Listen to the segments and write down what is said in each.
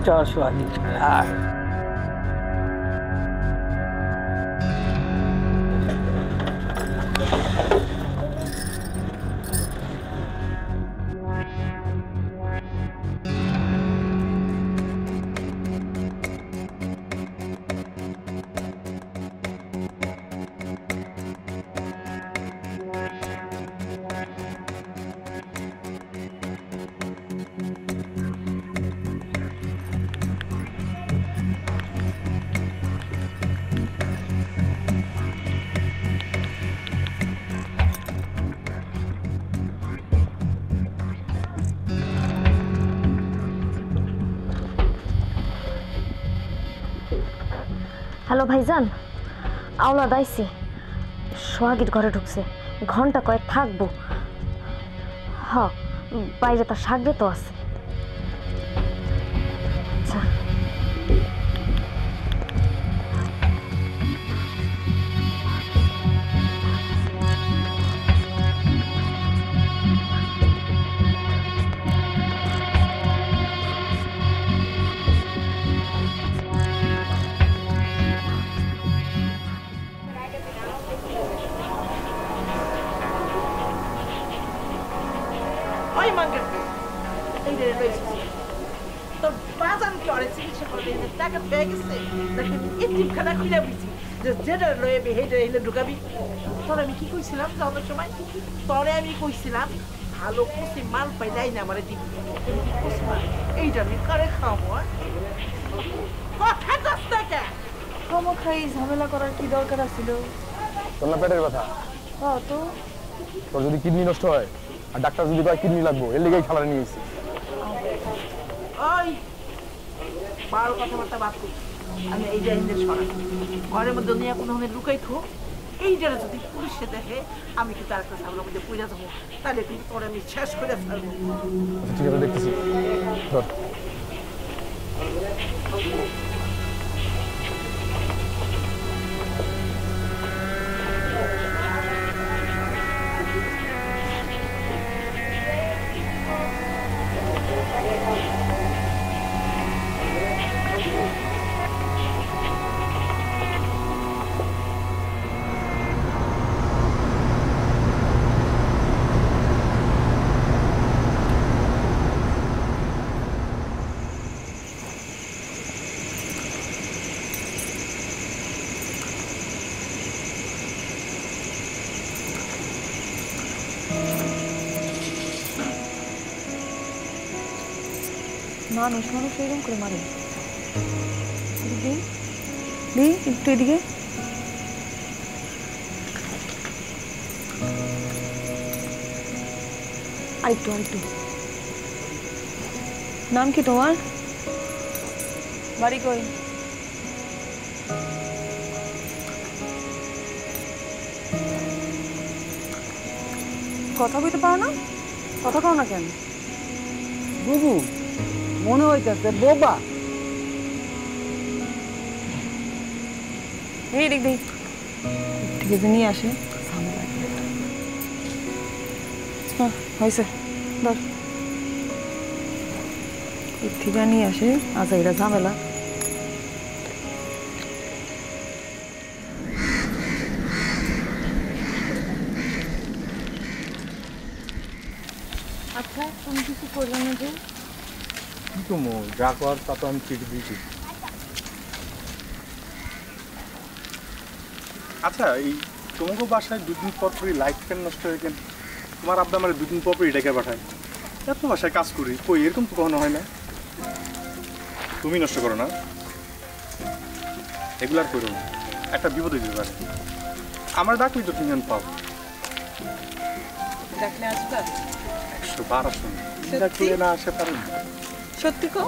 চল সোহাগী আয়। হ্যালো ভাইজান, আওলা দাইছি সোহাগীর ঘরে ঢুকছে, ঘন্টা কয়েক থাকবো। হ, বাইরে তার সাগরে তো আছে। আচ্ছা তোর বাজান কি অনেক চিকিৎসা করে টাকা পেয়ে গেছে দেখেন এটিমখানা খুলে বুঝি যে যেটা লয়ে হেঁটে এলে ঢুকাবি। তোর আমি কি কইছিলাম যাওয়ার সময়? তোরে আমি কইছিলাম ভালো কষি মাল পাইলাই না আমার দিবি। এইটা আমি করে খাবো কথা কস টাকা খামো খাই ঝামেলা করার কি দরকার ছিল? তোর না পেটের কথা? হ্যাঁ তো তোর যদি কিডনি নষ্ট হয় আর ডাক্তার যদি কয় কিডনি লাগবো, এর লেগেই খাবার নিয়ে এসেছি। ওই বারো কথাবার্তা বাদ করি। আমি এই জাহিনের সরা ঘরের মধ্যে দুনিয়া কোনো ধরনের লুকাই থো। এই যারা যদি পুলিশে দেখে আমি কিন্তু আরেকটা সামনের মধ্যে পড়ে যাবো, তাহলে কিন্তু তোর আমি শেষ করে ফেলবো। ঠিক আছে, দেখতেছি। ধর মানুষ মানুষ এরকম করে মারে। একটু এদিকে আরেকটু আরেকটু। নাম কি তোমার? বাড়ি কই? কথা বলতে পারো না? কথা কও না কেন? বুবু মনে হইতেছে বোবা। এই দেখ দেখ, ঠিক আছে নিয়ে আসে। হ্যাঁ হয়েছে, ধর ঠিক আছে নিয়ে আসে। আচ্ছা এটা ঝামেলা। আচ্ছা তুমি কিছু করবে না যে? কি কমো যা কর তা তো আমি চিঠি দিয়েছি। আচ্ছা, এই তোমাকে বাসায় দুদিন পর পরই লাইট ফ্যান নষ্ট হয়ে গেল। তোমার আব্বা আমার দুদিন পর পরই ডেকে পাঠায়। এত বাসায় কাজ করি, কই এরকম তো কখনো হয় না। তুমি নষ্ট করো না, এগুলার করো না, একটা বিপদ হয়ে যেতে পারে। আমার ডাকলি তো তুমি পাও। দেখলে আসবা 112 আসুন, ডাকলে না আসে পারেন। সত্যি কো?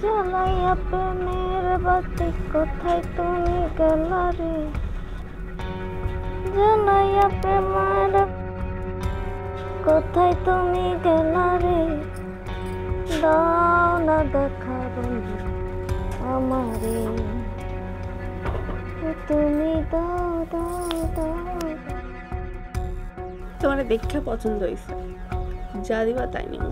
জ্বালাইয়া প্রেমের বাতি কোথায় তুমি গেলা রে, জ্বালাইয়া প্রেমের কোথায় তুমি গেলা রে, দাও না দেখা বন্ধু আমারে, তুমি দাও দাও দাও। তোমার দেখা পছন্দ হয়েছে, যা দিবা তাই নিব।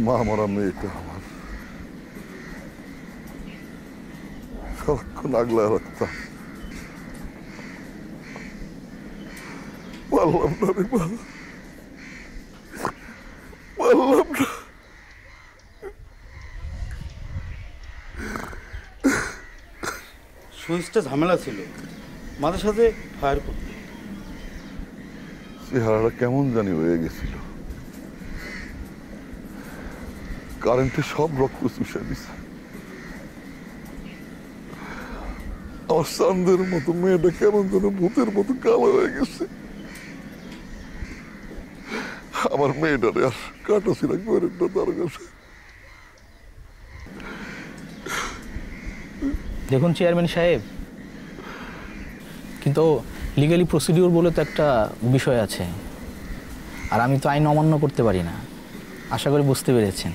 মা মরা মেয়েটা আমার সারাক্ষণ আগলায় রাখতাম, পারলাম না রে মা, পারলাম না। সুইচটা ঝামেলা ছিল, মাঝে সাথে ফায়ার করত। চেহারাটা কেমন জানি হয়ে গেছিল, কারেন্টে সব রক্ত চুষে দিছে। আমার চাঁদের মতো মেয়েটা কেমন যেন ভূতের মতো কালো হয়ে গেছে। আমার মেয়েটারে আর কাটাছিরা করে না তার কাছে। দেখুন চেয়ারম্যান সাহেব, কিন্তু লিগালি প্রসিডিওর বলে তো একটা বিষয় আছে, আর আমি তো আইন অমান্য করতে পারি না। আশা করি বুঝতে পেরেছেন।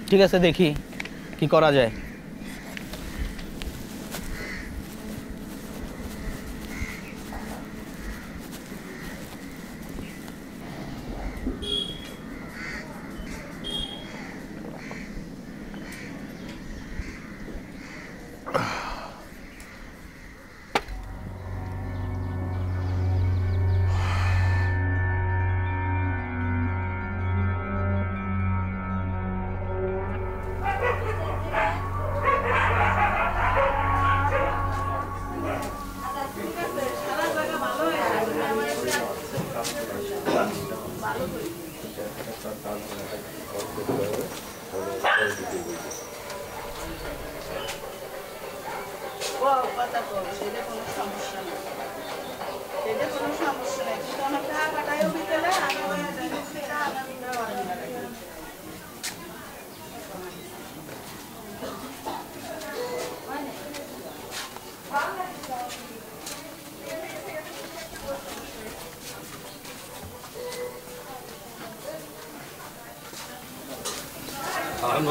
ঠিক আছে, দেখি কি করা যায়।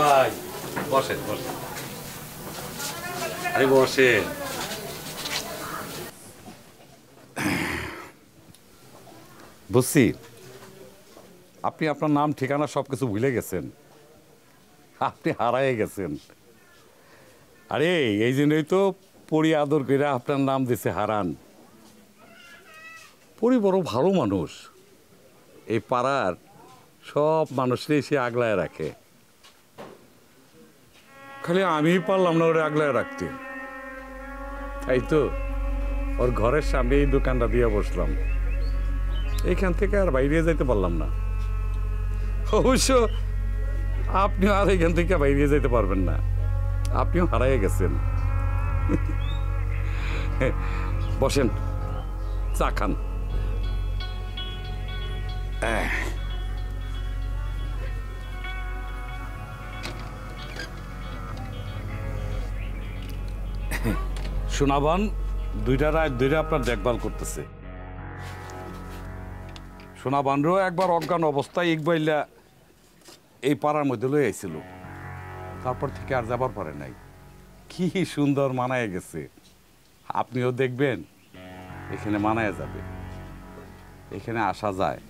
ভাই বসেন বসেন, আরে বসেন। বুঝছি আপনি আপনার নাম ঠিকানা সবকিছু ভুলে গেছেন, আপনি হারায়ে গেছেন। আরে এই জন্যই তো পরি আদর করে আপনার নাম দিছে হারান। পরি বড় ভালো মানুষ, এই পাড়ার সব মানুষরাই সে আগলায় রাখে। খালি আমি পারলাম না ওরে আগলায় রাখতে, তাই তো ওর ঘরের সামনে এই দোকানটা দিয়ে বসলাম। এইখান থেকে আর বাইরে যাইতে পারলাম না। অবশ্য আপনি আর এখান থেকে বাইরে যেতে পারবেন না, আপনিও হারাইয়া গেছেন। বসেন, চা খান। সোনাবান দুইটা রাত ধরে আপনার দেখভাল করতেছে। সোনাবানরও একবার অজ্ঞান অবস্থায় ইকবাইলা এই পাড়ার মধ্যে লই আইছিল, তারপর থেকে আর যাবার পারে নাই। কি সুন্দর মানায় গেছে, আপনিও দেখবেন এখানে মানায় যাবে। এখানে আসা যায়,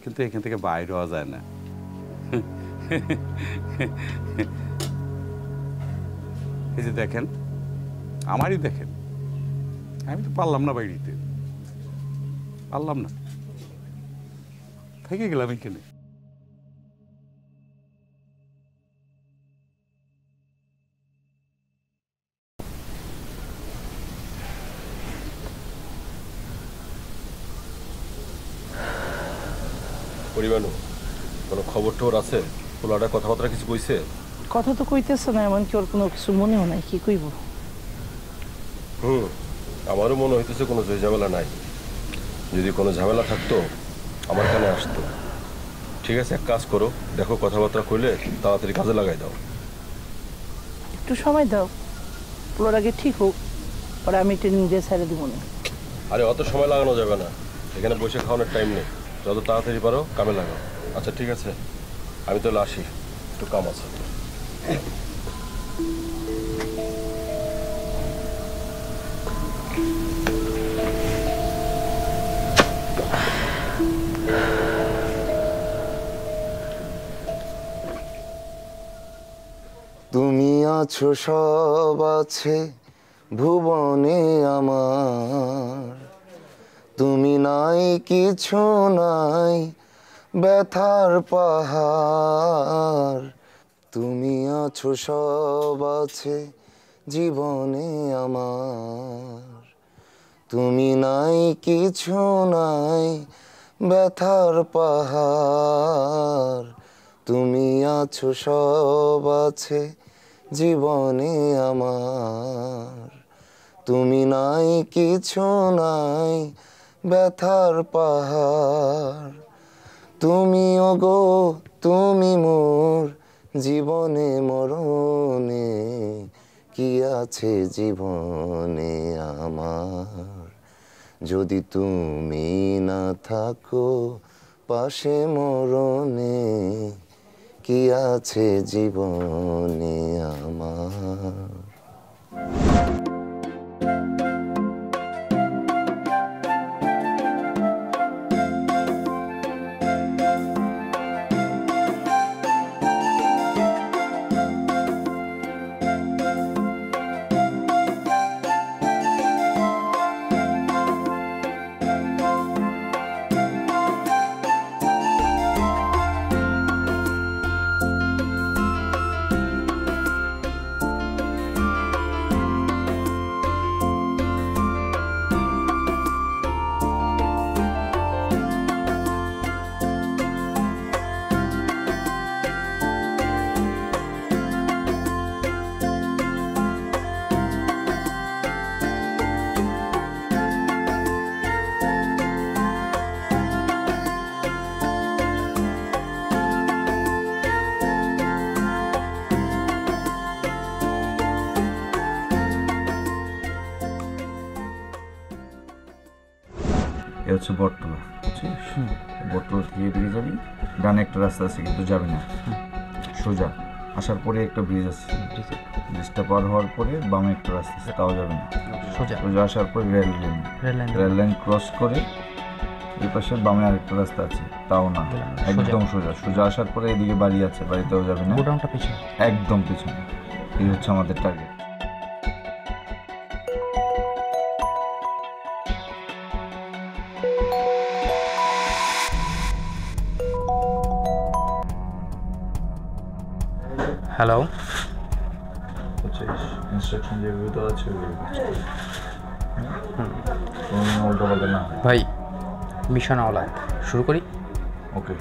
কিন্তু এখান থেকে বাইরে হওয়া যায় না। এই যে দেখেন, আমারই দেখেন, আমি তো পারলাম না বাইরেতে, পারলাম না, থেকে গেলাম এখানে। পরিমাণু কোনো খবর টবর আছে? পোলাটা কথাবার্তা কিছু কইছে? কথা তো কইতেছে না, এমনকি ওর কোনো কিছু মনেও নাই, কি কইব। আমারও মনে হইতেছে কোনো ঝামেলা নাই। যদি কোনো ঝামেলা থাকতো আমার কানে আসতো। ঠিক আছে, এক কাজ করো, দেখো কথাবার্তা কইলে তাড়াতাড়ি কাজে লাগাই দাও। একটু সময় দাও, পুরোর আগে ঠিক হোক, পরে আমি ট্রেনিং দিয়ে ছেড়ে দিব না। আরে অত সময় লাগানো যাবে না, এখানে বসে খাওয়ানোর টাইম নেই। যত তাড়াতাড়ি পারো কামে লাগাও। আচ্ছা ঠিক আছে, আমি তাহলে আসি, একটু কাম আছে। তুমি আছো সব আছে ভুবনে আমার, তুমি নাই কিছু নাই ব্যথার পাহাড়, তুমি আছো সব আছে জীবনে আমার। তুমি নাই কিছু নাই ব্যথার পাহাড়, তুমি আছো সব আছে জীবনে আমার। তুমি নাই কিছু নাই ব্যথার পাহাড়, তুমি ওগো তুমি মোর জীবনে মরণে, কি আছে জীবনে আমার। যদি তুমি না থাকো পাশে মরণে, কি আছে জীবনে আমার। এ হচ্ছে বটতলা, বুঝছিস? বটতলা থেকে এদিকে যাবি, ডানে একটা রাস্তা আছে কিন্তু যাবি না, সোজা আসার পরে একটা ব্রিজ আছে, ব্রিজটা পার হওয়ার পরে বামে একটা রাস্তা আছে, তাও যাবে না, সোজা আসার পরে রেল লাইন ক্রস করে এই পাশে বামে আরেকটা রাস্তা আছে, তাও না, একদম সোজা। সোজা আসার পরে এদিকে বাড়ি আছে, বাড়িতেও যাবে না, একদম পিছনে। এই হচ্ছে আমাদের টার্গেট। হ্যালো, ইনস্ট্রাকশন যেভাবে তো আছে উল্টো পাল্টা না। ভাই মিশন আওলাদ শুরু করি। ওকে।